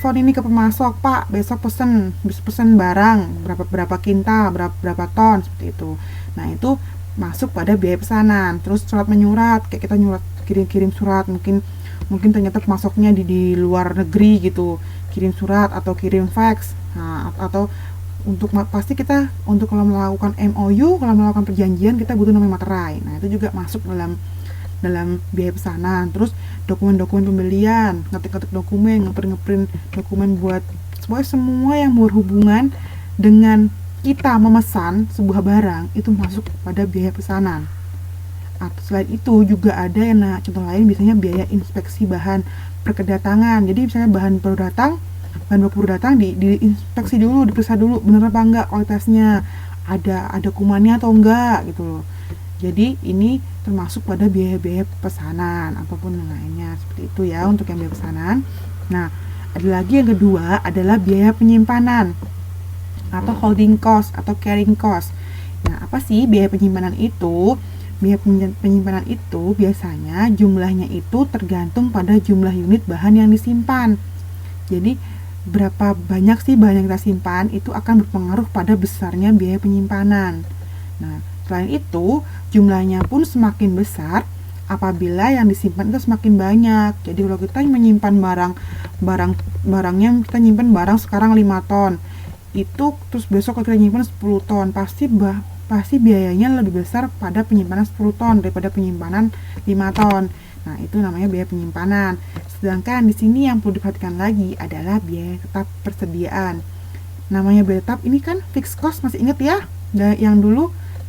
telepon ini ke pemasok, Pak, besok pesen barang berapa kintal, berapa ton, seperti itu. Nah, itu masuk pada biaya pesanan. Terus surat menyurat, kayak kita kirim surat, mungkin ternyata pemasoknya di luar negeri gitu, kirim surat atau kirim fax. Nah, atau pasti kita untuk kalau melakukan MOU, kalau melakukan perjanjian, kita butuh namanya materai. Nah, itu juga masuk dalam biaya pesanan. Terus dokumen-dokumen pembelian, ngetik dokumen, ngeprint dokumen buat semua yang berhubungan dengan kita memesan sebuah barang itu masuk pada biaya pesanan. Atau selain itu juga ada yang contoh lain, biasanya biaya inspeksi bahan perkedatangan. Jadi misalnya bahan baku baru datang diinspeksi dulu, diperiksa dulu bener apa enggak kualitasnya, ada kumannya atau enggak gitu loh. Jadi ini termasuk pada biaya-biaya pesanan ataupun yang lainnya, seperti itu ya untuk yang biaya pesanan. Nah, ada lagi yang kedua adalah biaya penyimpanan atau holding cost atau carrying cost. Nah, apa sih biaya penyimpanan itu? Biaya penyimpanan itu biasanya jumlahnya itu tergantung pada jumlah unit bahan yang disimpan. Jadi berapa banyak sih bahan yang kita simpan itu akan berpengaruh pada besarnya biaya penyimpanan. Nah, selain itu jumlahnya pun semakin besar apabila yang disimpan itu semakin banyak. Jadi kalau kita menyimpan barangnya, kita nyimpan barang sekarang 5 ton, itu terus besok kita nyimpan 10 ton, pasti biayanya lebih besar pada penyimpanan 10 ton daripada penyimpanan 5 ton. Nah, itu namanya biaya penyimpanan. Sedangkan di sini yang perlu diperhatikan lagi adalah biaya tetap persediaan. Namanya biaya tetap ini kan fixed cost, masih ingat ya? Yang dulu.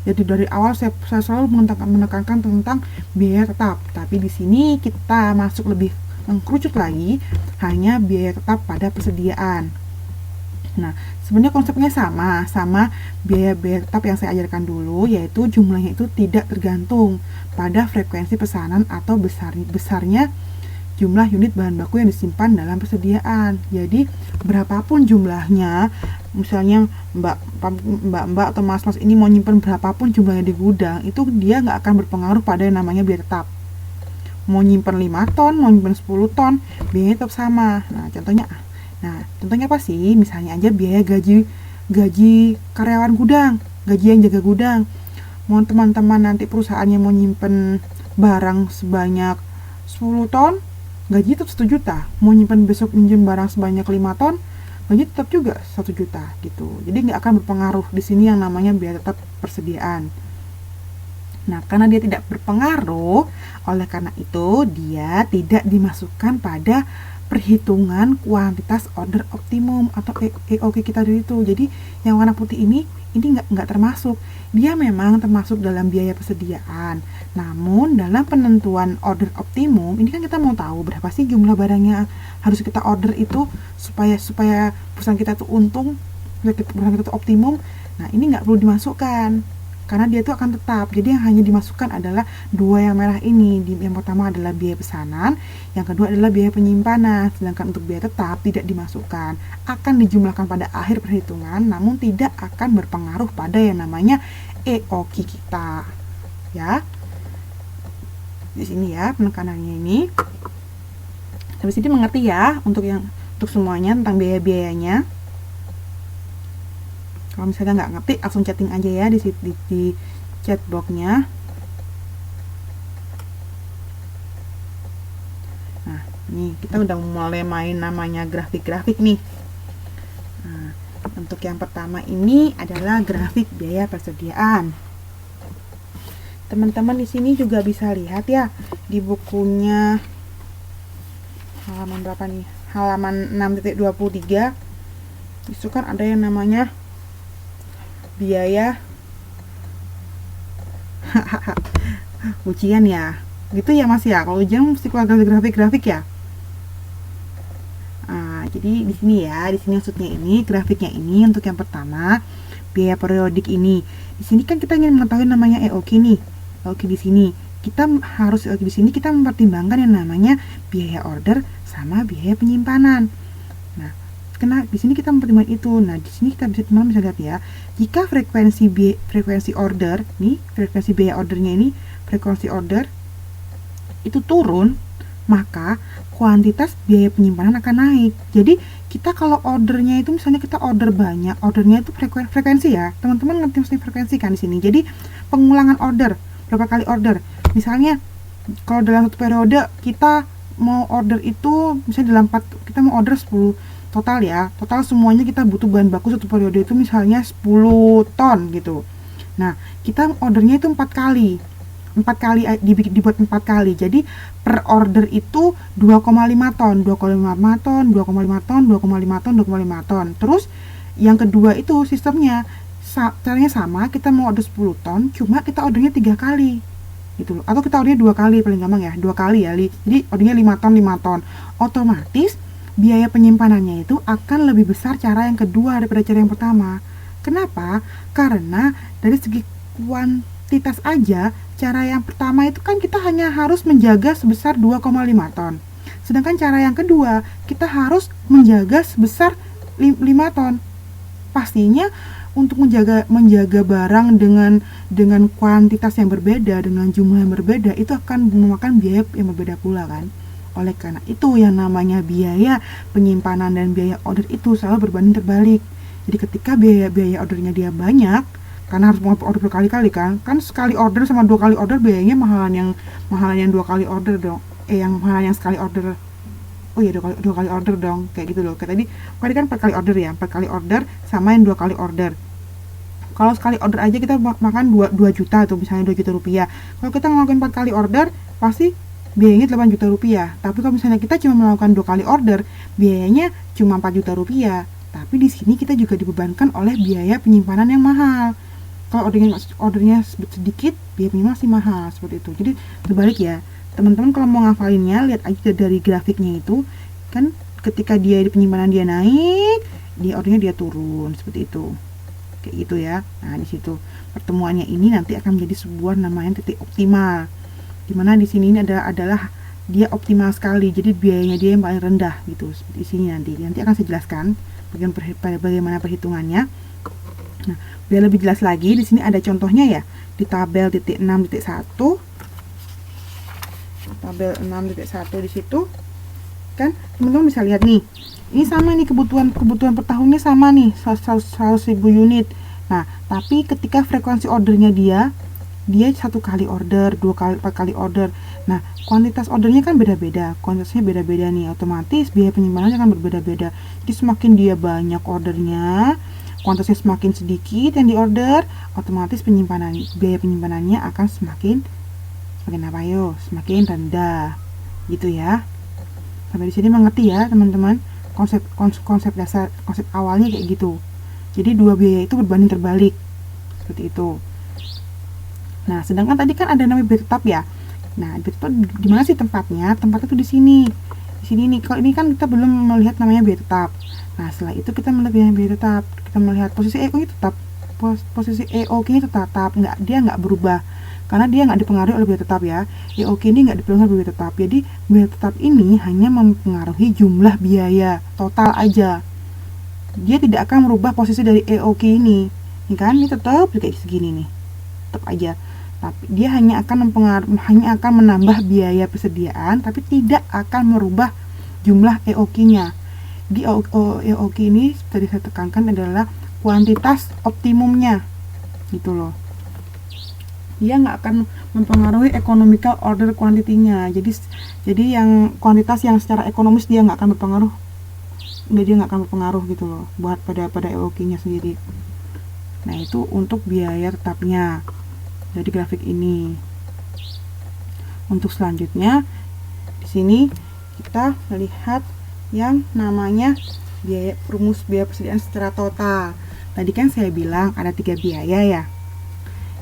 Jadi dari awal saya selalu menekankan tentang biaya tetap. Tapi di sini kita masuk lebih mengkerucut lagi, hanya biaya tetap pada persediaan. Nah, sebenarnya konsepnya sama biaya tetap yang saya ajarkan dulu, yaitu jumlahnya itu tidak tergantung pada frekuensi pesanan atau besarnya jumlah unit bahan baku yang disimpan dalam persediaan. Jadi berapapun jumlahnya, misalnya mbak atau mas ini mau nyimpan berapapun jumlahnya di gudang, itu dia nggak akan berpengaruh pada yang namanya biaya tetap. Mau nyimpan 5 ton, mau nyimpan 10 ton, biayanya tetap sama. Nah, contohnya apa sih? Misalnya aja biaya gaji karyawan gudang, gaji yang jaga gudang. Mau teman-teman nanti perusahaannya mau nyimpen barang sebanyak 10 ton, gaji tetap 1 juta. Mau nyimpan besok minjem barang sebanyak 5 ton, gaji tetap juga 1 juta gitu. Jadi nggak akan berpengaruh di sini yang namanya biaya tetap persediaan. Nah, karena dia tidak berpengaruh, oleh karena itu dia tidak dimasukkan pada perhitungan kuantitas order optimum atau EOQ kita dari itu. Jadi yang warna putih ini nggak termasuk. Dia memang termasuk dalam biaya persediaan. Namun dalam penentuan order optimum, ini kan kita mau tahu berapa sih jumlah barangnya harus kita order itu supaya perusahaan kita tuh untung, perusahaan kita tuh optimum. Nah, ini nggak perlu dimasukkan karena dia itu akan tetap. Jadi yang hanya dimasukkan adalah 2 yang merah ini. Yang pertama adalah biaya pesanan, yang kedua adalah biaya penyimpanan. Sedangkan untuk biaya tetap tidak dimasukkan, akan dijumlahkan pada akhir perhitungan, namun tidak akan berpengaruh pada yang namanya EOQ kita. Ya, di sini ya penekanannya ini. Habis ini mengerti ya untuk semuanya tentang biaya-biayanya. Kalau misalnya nggak ngerti, langsung chatting aja ya di chat boxnya. Nah, ini kita udah mulai main namanya grafik-grafik nih. Nah, untuk yang pertama ini adalah grafik biaya persediaan. Teman-teman di sini juga bisa lihat ya di bukunya halaman berapa nih? Halaman 6.23. Itu kan ada yang namanya biaya ujian ya, gitu ya Mas ya. Kalau ujian mesti keluar grafik ya. Jadi di sini maksudnya ini grafiknya ini untuk yang pertama biaya periodik ini. Di sini kan kita ingin mengetahui namanya EOQ nih. EOQ di sini kita harus kita mempertimbangkan yang namanya biaya order sama biaya penyimpanan. Nah, di sini kita mempertimbangkan itu. Nah, di sini kita bisa lihat ya, jika frekuensi order nih, frekuensi biaya ordernya ini, frekuensi order itu turun, maka kuantitas biaya penyimpanan akan naik. Jadi kita kalau ordernya itu misalnya kita order banyak, ordernya itu frekuensi ya. Teman-teman ngerti maksudnya frekuensi kan di sini. Jadi pengulangan order, berapa kali order. Misalnya kalau dalam satu periode kita mau order itu misalnya dalam 4, kita mau order 10 total ya. Total semuanya kita butuh bahan baku satu periode itu misalnya 10 ton gitu. Nah, kita ordernya itu 4 kali. 4 kali dibuat 4 kali. Jadi per order itu 2,5 ton, 2,5 ton, 2,5 ton, 2,5 ton, 2,5 ton. Terus yang kedua itu sistemnya caranya sama, kita mau order 10 ton, cuma kita ordernya 3 kali. Gitu loh. Atau kita ordernya 2 kali paling gampang ya, 2 kali ya. Jadi ordernya 5 ton, 5 ton. Otomatis biaya penyimpanannya itu akan lebih besar cara yang kedua daripada cara yang pertama. Kenapa? Karena dari segi kuantitas aja, cara yang pertama itu kan kita hanya harus menjaga sebesar 2,5 ton. Sedangkan cara yang kedua, kita harus menjaga sebesar 5 ton. Pastinya untuk menjaga barang dengan kuantitas yang berbeda, dengan jumlah yang berbeda, itu akan memakan biaya yang berbeda pula kan. Oleh karena itu yang namanya biaya penyimpanan dan biaya order itu selalu berbanding terbalik. Jadi ketika biaya ordernya dia banyak, karena harus order berkali-kali kan sekali order sama 2 kali order biayanya mahalan yang 2 kali order dong, yang mahalan yang sekali order. Oh iya, 2 kali order dong, kayak gitu loh. Kayak tadi kan 4 kali order ya, 4 kali order sama yang 2 kali order. Kalau sekali order aja kita makan 2 juta tuh, misalnya 2 juta rupiah. Kalau kita ngelakuin 4 kali order, pasti biayanya 8 juta rupiah. Tapi kalau misalnya kita cuma melakukan 2 kali order, biayanya cuma 4 juta rupiah. Tapi di sini kita juga dibebankan oleh biaya penyimpanan yang mahal. Kalau ordernya sedikit, biaya penyimpanan masih mahal, seperti itu. Jadi terbalik ya. Teman-teman kalau mau ngafalinnya, lihat aja dari grafiknya itu. Kan ketika dia di penyimpanan dia naik, ordernya dia turun, seperti itu. Kayak gitu ya. Nah, di situ pertemuannya ini nanti akan menjadi sebuah namanya titik optimal. Dimana di sini ini adalah dia optimal sekali. Jadi biayanya dia yang paling rendah gitu. Seperti di sini nanti akan saya jelaskan bagaimana perhitungannya. Nah, biar lebih jelas lagi, di sini ada contohnya ya, di tabel titik 6.1. Tabel 6.1 di situ kan teman-teman bisa lihat nih. Ini sama nih, kebutuhan per tahunnya sama nih, 100.000 unit. Nah, tapi ketika frekuensi ordernya dia 1 kali order, 2 kali, 4 kali order. Nah, kuantitas ordernya kan beda-beda, kuantitasnya beda-beda nih, otomatis biaya penyimpanannya kan berbeda-beda. Jadi semakin dia banyak ordernya, kuantitasnya semakin sedikit yang diorder, otomatis biaya penyimpanannya akan semakin apa yo? Semakin rendah. Gitu ya. Sampai di sini mengerti ya, teman-teman? Konsep dasar, konsep awalnya kayak gitu. Jadi dua biaya itu berbanding terbalik. Seperti itu. Nah, sedangkan tadi kan ada namanya biaya tetap ya. Nah, biaya tetap di mana sih tempatnya? Tempatnya tuh di sini. Di sini nih. Kalau ini kan kita belum melihat namanya biaya tetap. Nah, setelah itu kita melihat biaya tetap. Kita melihat posisi EOQ-nya tetap. Posisi EOQ-nya tetap, dia nggak berubah. Karena dia nggak dipengaruhi oleh biaya tetap ya. EOQ ini nggak dipengaruhi oleh biaya tetap. Jadi biaya tetap ini hanya mempengaruhi jumlah biaya total aja. Dia tidak akan merubah posisi dari EOQ ini. Ini kan ini tetap kayak segini nih. Tetap aja. Tapi dia hanya akan menambah biaya persediaan, tapi tidak akan merubah jumlah EOQ-nya. Di EOQ ini tadi saya tekankan adalah kuantitas optimumnya, gitu loh. Dia nggak akan mempengaruhi economical order quantity-nya. Jadi yang kuantitas yang secara ekonomis dia nggak akan berpengaruh. Dia nggak akan berpengaruh gitu loh, buat pada EOQ-nya sendiri. Nah, itu untuk biaya tetapnya dari grafik ini. Untuk selanjutnya di sini kita melihat yang namanya rumus biaya persediaan secara total. Tadi kan saya bilang ada 3 biaya ya.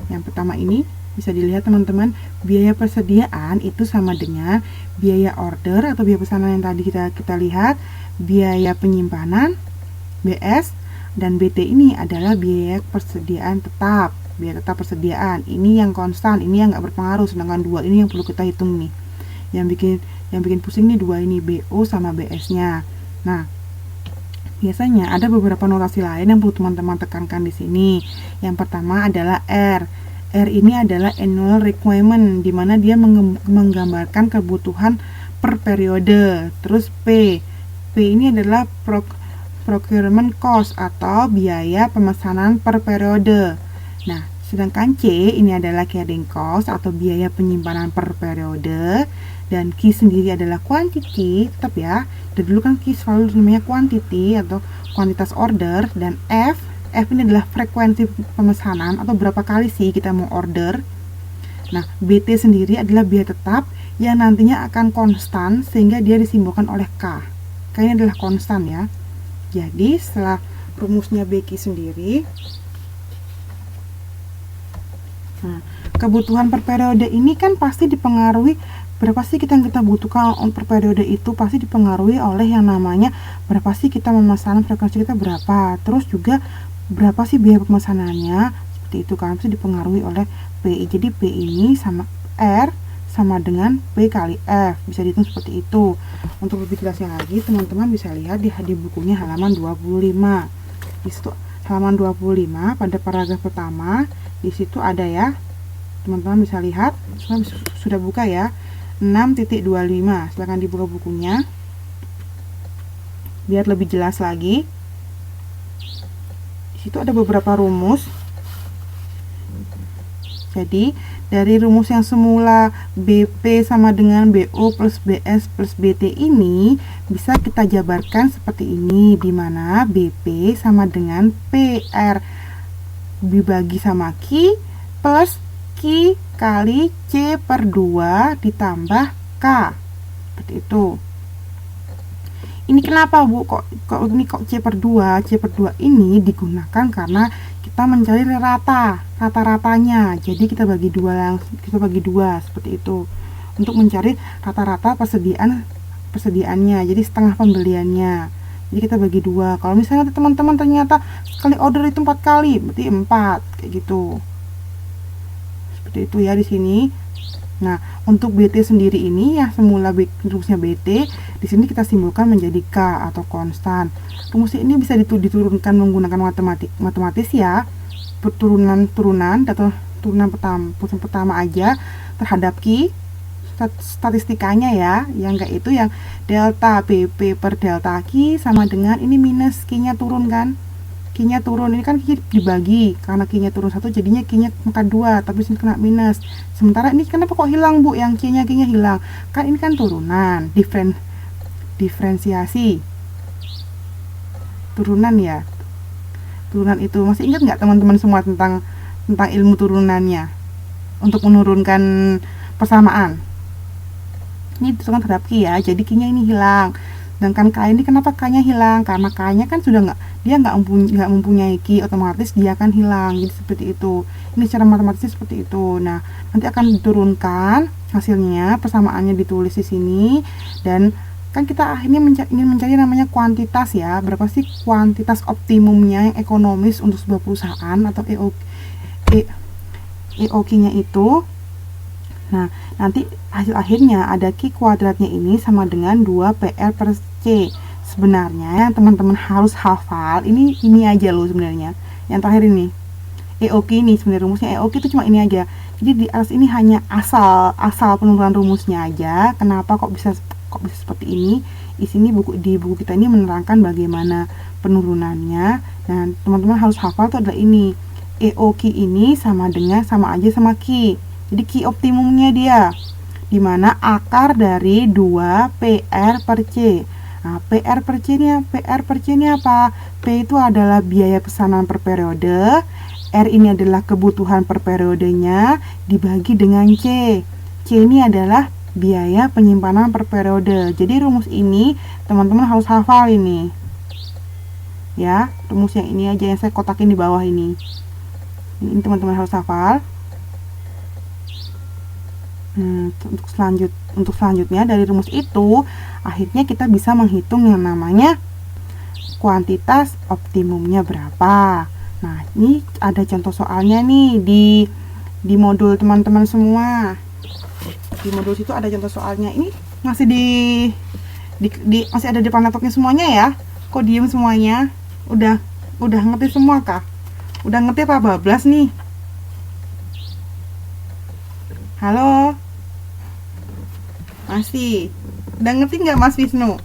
Yang pertama ini bisa dilihat teman-teman, biaya persediaan itu sama dengan biaya order atau biaya pesanan yang tadi kita lihat, biaya penyimpanan BS, dan BT ini adalah biaya persediaan tetap. Biaya tetap persediaan ini yang konstan, ini yang nggak berpengaruh, sedangkan 2 ini yang perlu kita hitung nih. Yang bikin pusing nih 2 ini, BO sama BS-nya. Nah, biasanya ada beberapa notasi lain yang perlu teman-teman tekankan di sini. Yang pertama adalah R. R ini adalah annual requirement, di mana dia menggambarkan kebutuhan per periode. Terus P ini adalah procurement cost atau biaya pemesanan per periode. Nah, sedangkan C ini adalah carrying cost atau biaya penyimpanan per periode, dan Q sendiri adalah quantity, tetap ya. Dari dulu kan Q selalu namanya quantity atau kuantitas order, dan F ini adalah frekuensi pemesanan atau berapa kali sih kita mau order. Nah, BT sendiri adalah biaya tetap yang nantinya akan konstan sehingga dia disimbolkan oleh K. K ini adalah konstan ya. Jadi setelah rumusnya BQ sendiri, nah, kebutuhan per periode ini kan pasti dipengaruhi berapa sih kita butuhkan per periode, itu pasti dipengaruhi oleh yang namanya berapa sih kita memesan, frekuensi kita berapa, terus juga berapa sih biaya pemesanannya, seperti itu kan, pasti dipengaruhi oleh PI. Jadi P ini sama R sama dengan P kali F, bisa dihitung seperti itu. Untuk lebih jelasnya lagi, teman-teman bisa lihat di bukunya halaman 25. Di situ halaman 25 pada paragraf pertama, di situ ada ya, teman-teman bisa lihat, sudah buka ya, 6.25. Silahkan dibuka bukunya biar lebih jelas lagi. Di situ ada beberapa rumus. Jadi dari rumus yang semula BP sama dengan BO plus BS plus BT ini bisa kita jabarkan seperti ini, di mana BP sama dengan PR dibagi sama Q plus Q kali C per 2 ditambah K, seperti itu. Ini kenapa Bu kok ini kok C per 2? C per 2 ini digunakan karena kita mencari rata-ratanya. Jadi kita bagi dua seperti itu untuk mencari rata-rata persediaannya. Jadi setengah pembeliannya. Jadi kita bagi dua. Kalau misalnya teman-teman ternyata sekali order itu 4 kali, berarti 4 kayak gitu. Seperti itu ya di sini. Nah, untuk BT sendiri ini ya semula rumusnya BT, di sini kita simbolkan menjadi K atau konstan. Rumus ini bisa diturunkan menggunakan matematis ya. Turunan atau turunan pertama aja terhadap Q, statistikanya ya, yang kayak itu yang delta BP per delta Q sama dengan ini minus Q-nya turun kan. Q-nya turun, ini kan Q dibagi, karena Q-nya turun 1 jadinya Q-nya angka 2, tapi sini kena minus. Sementara ini kenapa kok hilang Bu, yang Q-nya hilang? Kan ini kan turunan, diferensiasi turunan ya. Turunan itu masih ingat nggak teman-teman semua tentang ilmu turunannya untuk menurunkan persamaan? Ini turunan terhadap Q ya, jadi Q-nya ini hilang. Sedangkan K ini kenapa K-nya hilang? Karena K-nya kan sudah nggak mempunyai Q, otomatis dia akan hilang. Jadi seperti itu. Ini secara matematisnya seperti itu. Nah, nanti akan diturunkan hasilnya, persamaannya ditulis di sini, dan kan kita akhirnya ingin mencari namanya kuantitas ya. Berapa sih kuantitas optimumnya yang ekonomis untuk sebuah perusahaan atau EOQ-nya itu. Nah, nanti hasil akhirnya ada Q kuadratnya ini sama dengan 2 PR per C. Sebenarnya yang teman-teman harus hafal ini aja loh sebenarnya. Yang terakhir ini EOQ ini sebenarnya rumusnya EOQ itu cuma ini aja. Jadi di atas ini hanya asal penurunan rumusnya aja. Kenapa kok bisa seperti ini? Di sini di buku kita ini menerangkan bagaimana penurunannya. Dan teman-teman harus hafal itu adalah ini. EOQ ini sama aja sama Q. Jadi Q optimumnya dia, dimana akar dari 2 PR per C. Nah, PR per C ini apa? P itu adalah biaya pesanan per periode, R ini adalah kebutuhan per periodenya, dibagi dengan C. C ini adalah biaya penyimpanan per periode. Jadi rumus ini teman-teman harus hafal ini. Ya, rumus yang ini aja yang saya kotakin di bawah ini. Ini teman-teman harus hafal. Untuk selanjutnya dari rumus itu akhirnya kita bisa menghitung yang namanya kuantitas optimumnya berapa. Nah, ini ada contoh soalnya nih di modul teman-teman semua. Di modul situ ada contoh soalnya. Ini masih masih ada di depan laptopnya semuanya ya. Kok diem semuanya? Udah ngerti semua kah? Udah ngerti apa bablas nih? Halo? Masih. Udah ngerti nggak Mas Wisnu?